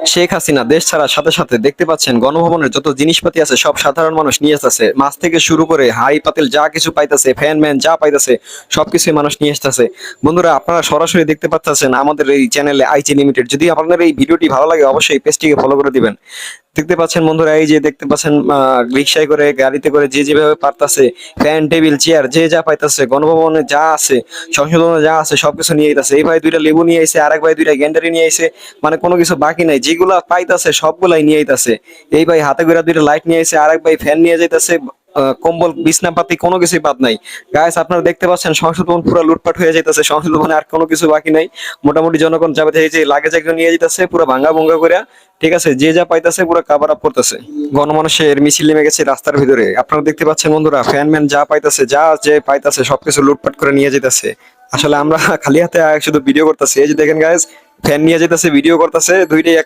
শেখ হাসিনা দেশ ছাড়ার সাথে সাথে দেখতে পাচ্ছেন গণভবনের যত জিনিসপাতি আছে সব সাধারণ মানুষ নিয়ে আসতেছে, মাছ থেকে শুরু করে হাই পাতিল যা কিছু পাইতেছে, ফ্যান ম্যান যা পাইতেছে সবকিছুই মানুষ নিয়ে আসতেছে। বন্ধুরা, আপনারা সরাসরি দেখতে পাচ্ছেন আমাদের এই চ্যানেলে আইচি লিমিটেড। যদি আপনাদের এই ভিডিওটি ভালো লাগে অবশ্যই পেজটিকে ফলো করে দিবেন। দেখতে পাচ্ছেন বন্ধুরা, এই যে দেখতে পাচ্ছেন রিক্সায় করে গাড়িতে করে যে যেভাবে পারতাছে ফ্যান টেবিল চেয়ার যে যা পাইতাছে, গণভবনে যা আছে সংশোধনে যা আছে সবকিছু নিয়ে আইতাছে। এই ভাই দুইটা লেবু নিয়ে আইছে, আরেক ভাই দুইটা গ্যান্ডারি নিয়ে আইছে, মানে কোনো কিছু বাকি নাই, যেগুলা পাইতাছে সবগুলাই নিয়ে আইতাছে। এই ভাই হাতে করে দুইটা লাইট নিয়ে আইছে, আরেক ভাই ফ্যান নিয়ে যাইতাছে, কম্বল বিছনাপাতি কোনো কিছুই বাদ নাই। গাইস, আপনারা দেখতে পাচ্ছেন সংসদ ভবন পুরো লুটপাট হয়ে যাইতেছে, সংসদ ভবনে আর কোনো কিছু বাকি নাই। মোটামুটি জনগণ যাবে এই যে লাগেজ একজন নিয়ে যাইতেছে পুরো ভাঙ্গা ভঙ্গা করে, ঠিক আছে, যে যা পাইতাছে পুরো কাভার আপ করতেছে। গণমানুষের মিছিল নেমে গেছে রাস্তার ভিতরে। আপনারা দেখতে পাচ্ছেন বন্ধুরা, ফ্যান ম্যান যা পাইতাছে যা যে পাইতাছে সবকিছু লুটপাট করে নিয়ে যেতেছে। আসলে আমরা খালি হাতে শুধু ভিডিও করতেছি। এই যে দেখেন গাইস, ফ্যান নিয়ে যেতেছে, ভিডিও করতেছে, দুইটাই এক